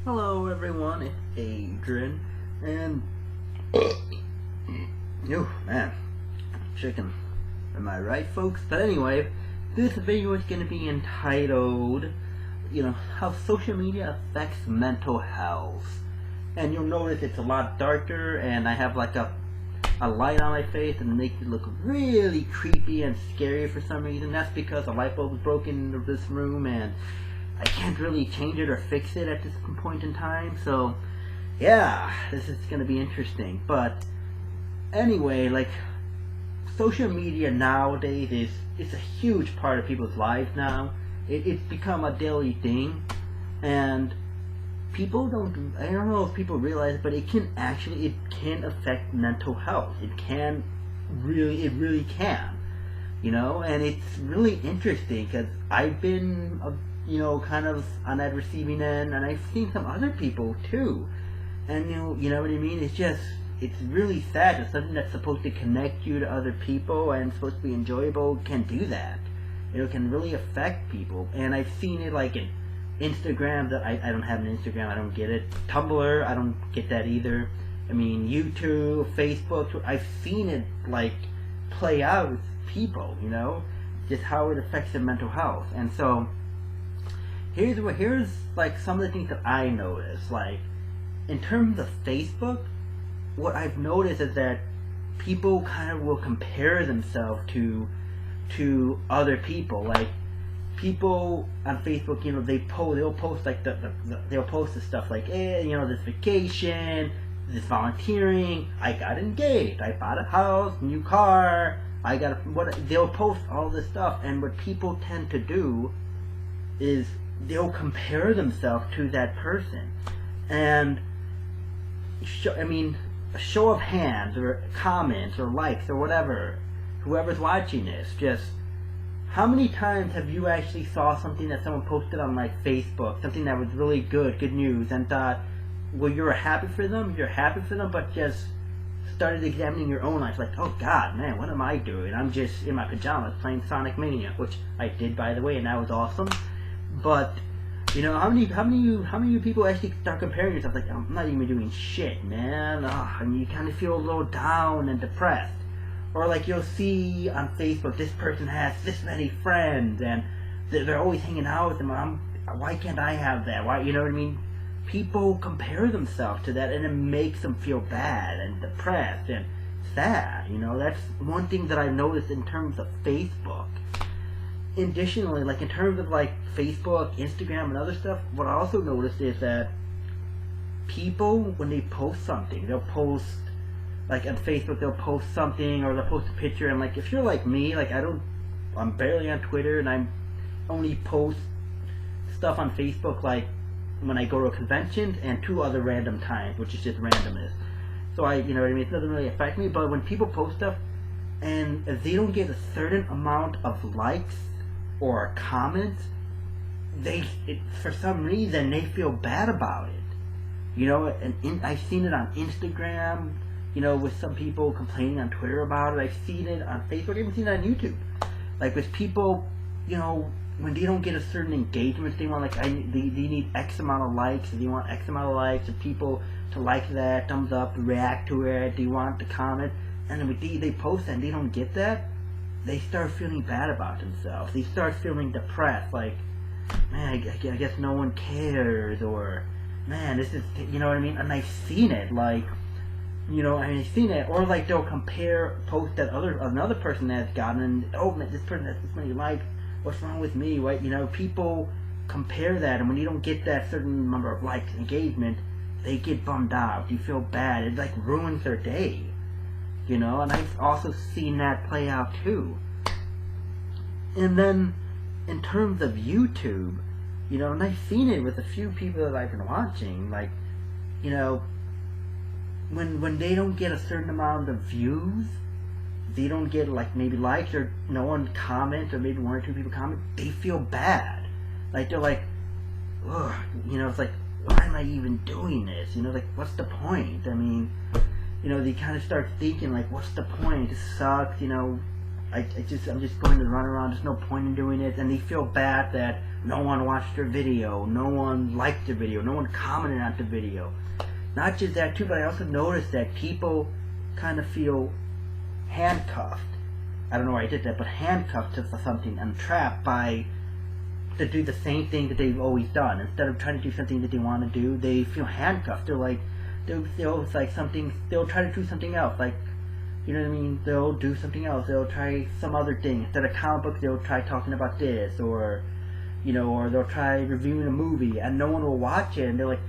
Hello everyone, it's Adrian, and you man, chicken. Am I right, folks? But anyway, this video is going to be entitled, how social media affects mental health. And you'll notice it's a lot darker, and I have like a light on my face, and it makes it look really creepy and scary for some reason. That's because a light bulb was broken in this room, and I can't really change it or fix it at this point in time. So, yeah, this is gonna be interesting. But anyway, like social media nowadays is it's a huge part of people's lives now. It's become a daily thing, and people don't. I don't know if people realize, but it can affect mental health. It really can. And it's really interesting because I've been kind of on that receiving end, and I've seen some other people too. And you know what I mean? It's really sad that something that's supposed to connect you to other people and supposed to be enjoyable can do that. It can really affect people, and I've seen it like in Instagram. That I don't have an Instagram, I don't get it. Tumblr, I don't get that either. I mean, YouTube, Facebook, I've seen it like play out with people, just how it affects their mental health. And so here's like some of the things that I noticed. Like in terms of Facebook, what I've noticed is that people kind of will compare themselves to other people. Like people on Facebook, they'll post like they'll post the stuff like, this vacation, this volunteering, I got engaged, I bought a house, new car, they'll post all this stuff. And what people tend to do is they'll compare themselves to that person. And a show of hands or comments or likes or whatever, whoever's watching this, just how many times have you actually saw something that someone posted on like Facebook, something that was really good news, and thought, well, you're happy for them, but just started examining your own life, like, oh God, man, what am I doing? I'm just in my pajamas playing Sonic Mania, which I did, by the way, and that was awesome. But how many people actually start comparing yourself? Like, I'm not even doing shit, man. And you kind of feel a little down and depressed. Or like you'll see on Facebook, this person has this many friends, and they're always hanging out with them. Why can't I have that? Why, you know what I mean? People compare themselves to that, and it makes them feel bad and depressed and sad. That's one thing that I've noticed in terms of Facebook. Additionally, like in terms of like Facebook, Instagram, and other stuff, what I also noticed is that people, when they post something, they'll post like on Facebook, they'll post something or they'll post a picture, and like if you're like me, like I'm barely on Twitter, and I only post stuff on Facebook like when I go to a convention and two other random times, which is just randomness. So you know what I mean? It doesn't really affect me, but when people post stuff and if they don't get a certain amount of likes or comments, for some reason they feel bad about it. And I've seen it on Instagram, with some people complaining on Twitter about it. I've seen it on Facebook, I've even seen it on YouTube. Like with people, when they don't get a certain engagement, they want they need X amount of likes, they want X amount of likes, or people to like that, thumbs up, react to it, they want to comment, and then they post that and they don't get that, they start feeling bad about themselves. They start feeling depressed, like, man, I guess no one cares, or, man, this is, you know what I mean? And I've seen it, like, I've seen it, or like they'll post that another person has gotten, and, oh man, this person has this many likes, what's wrong with me, right? People compare that, and when you don't get that certain number of likes, engagement, they get bummed out, you feel bad, it like ruins their day. And I've also seen that play out too. And then, in terms of YouTube, and I've seen it with a few people that I've been watching, like, when they don't get a certain amount of views, they don't get like maybe likes, or no one comments, or maybe one or two people comment, they feel bad. Like they're like, ugh, it's like, why am I even doing this? Like, what's the point? I mean, they kind of start thinking like, what's the point? This sucks. I'm just going to run around. There's no point in doing it, and they feel bad that no one watched their video, no one liked the video, no one commented on the video. Not just that too, but I also noticed that people kind of feel handcuffed. I don't know why I did that, but handcuffed to something and trapped to do the same thing that they've always done. Instead of trying to do something that they want to do, they feel handcuffed. They'll try to do something else. Like, you know what I mean? They'll do something else. They'll try some other thing. Instead of comic books, they'll try talking about this, or they'll try reviewing a movie, and no one will watch it, and they're like,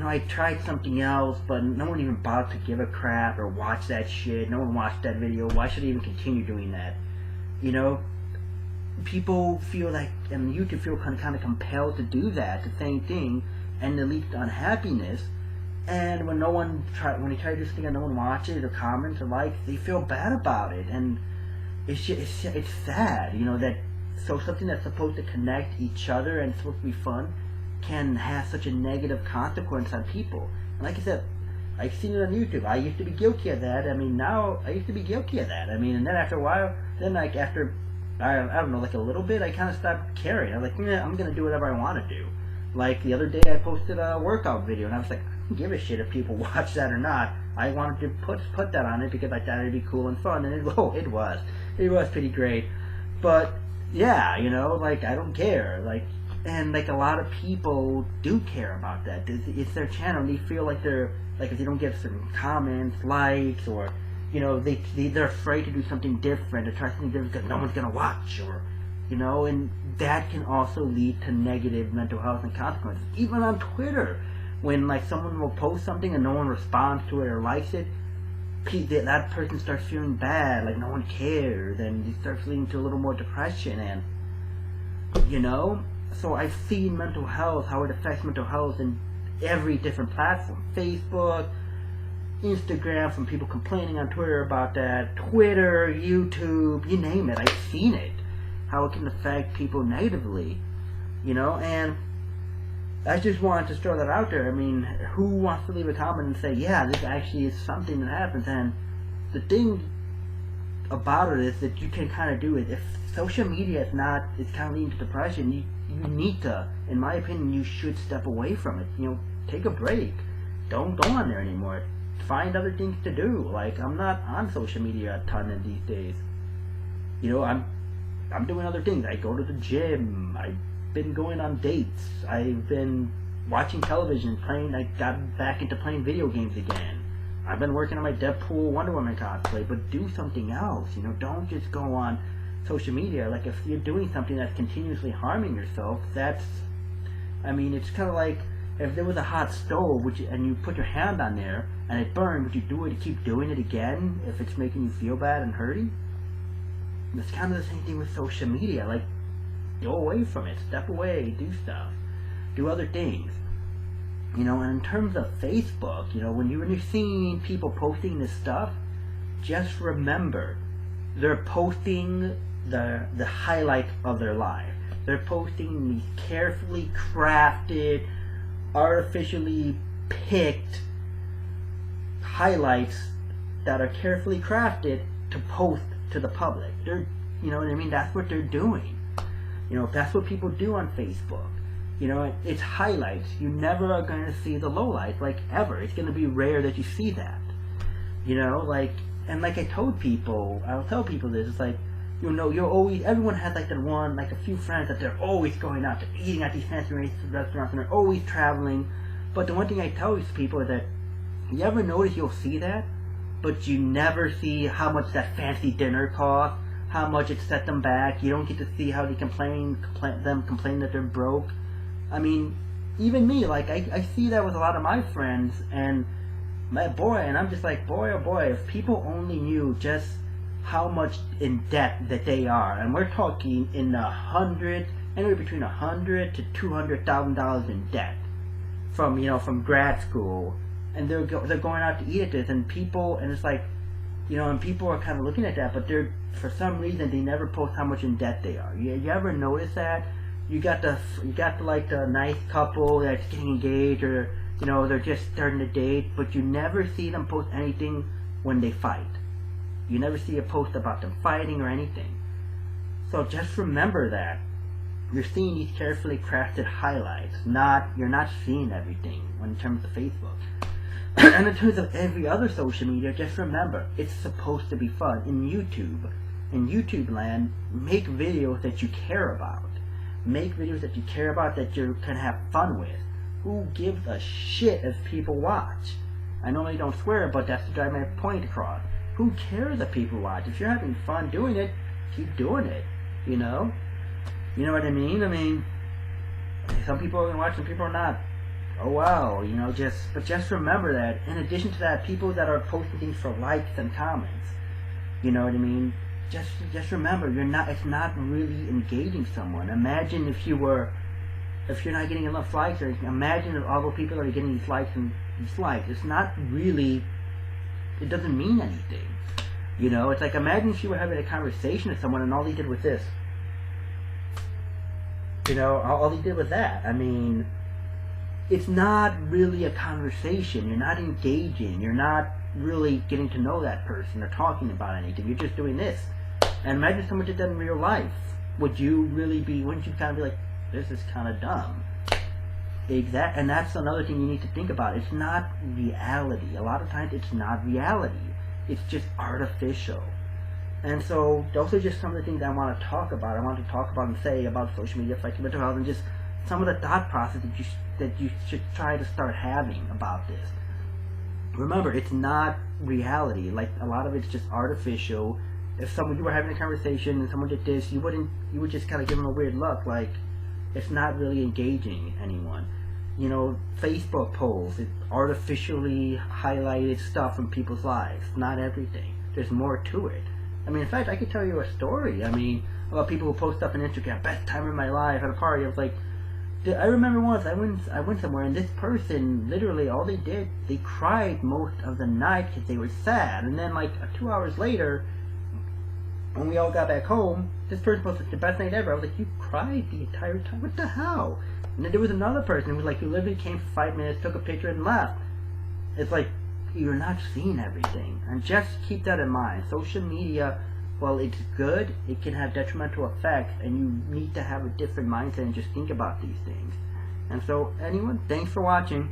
I tried something else, but no one even bothered to give a crap or watch that shit. No one watched that video. Why should I even continue doing that? People feel like, and YouTube feel kind of compelled to do that, the same thing, and to lead to unhappiness. And when they try to do something and no one watches or comments or likes, they feel bad about it, and it's sad, that something that's supposed to connect each other and supposed to be fun can have such a negative consequence on people. And like I said, I've seen it on YouTube. I used to be guilty of that. I mean, and then after a while, after I don't know, like a little bit, I kind of stopped caring. I'm like, I'm gonna do whatever I want to do. Like the other day, I posted a workout video, and I was like, I don't give a shit if people watch that or not. I wanted to put that on it because I thought it'd be cool and fun, and it was pretty great. But yeah, I don't care. And a lot of people do care about that. It's their channel. They feel like if they don't get certain comments, likes, or they're afraid to do something different, to try something different because no one's gonna watch, or and that can also lead to negative mental health and consequences. Even on Twitter, when someone will post something and no one responds to it or likes it, that person starts feeling bad, like no one cares, and it starts leading to a little more depression, and so I've seen mental health, how it affects mental health in every different platform. Facebook, Instagram, from people complaining on Twitter about that, Twitter, YouTube, you name it, I've seen it. How it can affect people negatively, and I just wanted to throw that out there. I mean, who wants to leave a comment and say, yeah, this actually is something that happens? And the thing about it is that you can kind of do it. If social media is kind of leading to depression, you need to, in my opinion, you should step away from it. Take a break. Don't go on there anymore. Find other things to do. I'm not on social media a ton of these days. I'm doing other things. I go to the gym. I've been going on dates. I've been watching television, I got back into playing video games again. I've been working on my Deadpool Wonder Woman cosplay, but do something else. Don't just go on social media. If you're doing something that's continuously harming yourself, it's kind of like if there was a hot stove and you put your hand on there and it burned, would you keep doing it again if it's making you feel bad and hurting? It's kind of the same thing with social media. Go away from it, step away, do stuff, do other things. And in terms of Facebook, when you're seeing people posting this stuff, just remember, they're posting the highlight of their life. They're posting these carefully crafted, artificially picked highlights that are carefully crafted to post to the public. They're, that's what they're doing. That's what people do on Facebook. It's highlights. You never are going to see the lowlights, ever. It's going to be rare that you see that. And I told people, I'll tell people this, it's you're always, everyone has that one, a few friends that they're always going out, they're eating at these fancy restaurants, and they're always traveling. But the one thing I tell these people is that, you ever notice you'll see that, but you never see how much that fancy dinner costs, how much it set them back. You don't get to see how they complain that they're broke. Even me, I see that with a lot of my friends, and I'm just boy oh boy, if people only knew just how much in debt that they are, and we're talking in anywhere between $100,000 to $200,000 in debt from grad school, and they're going out to eat at this, and it's and people are kind of looking at that, but for some reason they never post how much in debt they are. You ever notice that? You got the nice couple that's getting engaged, or they're just starting to date, but you never see them post anything when they fight. You never see a post about them fighting or anything. So just remember that. you're seeing these carefully crafted highlights. You're not seeing everything when in terms of Facebook. And in terms of every other social media, just remember, it's supposed to be fun. In YouTube land, make videos that you care about. Make videos that you care about, that you can have fun with. Who gives a shit if people watch? I normally don't swear, but that's to drive my point across. Who cares if people watch? If you're having fun doing it, keep doing it. You know? You know what I mean? I mean, some people are going to watch, some people are not. Oh wow, you know, but just remember that, in addition to that, people that are posting things for likes and comments, you know what I mean? Just remember, it's not really engaging someone. Imagine if you're not getting enough likes, or imagine if all the people are getting these likes and dislikes. It's not really, it doesn't mean anything. You know, it's like, imagine if you were having a conversation with someone and all they did was this. You know, all they did was that. I mean, it's not really a conversation. You're not engaging. You're not really getting to know that person or talking about anything. You're just doing this. And imagine someone did that in real life. Wouldn't you kind of be like, this is kind of dumb? And that's another thing you need to think about. It's not reality. A lot of times it's not reality. It's just artificial. And so those are just some of the things I want to talk about. I want to talk about and say about social media affecting mental health, and just some of the thought process that you should try to start having about this. Remember, it's not reality. Like, a lot of it's just artificial. If you were having a conversation and someone did this, you would just kind of give them a weird look. Like, it's not really engaging anyone. You know, Facebook polls, it's artificially highlighted stuff from people's lives. Not everything. There's more to it. I mean, in fact, I could tell you a story. I mean, about people who post stuff on Instagram, best time of my life at a party. I was like, I remember once I went somewhere, and this person, literally all they did, they cried most of the night because they were sad. And then like 2 hours later, when we all got back home, this person posted the best night ever. I was like, you cried the entire time? What the hell? And then there was another person who was like, who literally came for 5 minutes, took a picture, and left. It's like, you're not seeing everything. And just keep that in mind. Social media, while it's good, it can have detrimental effects, and you need to have a different mindset and just think about these things. And so, anyone, thanks for watching.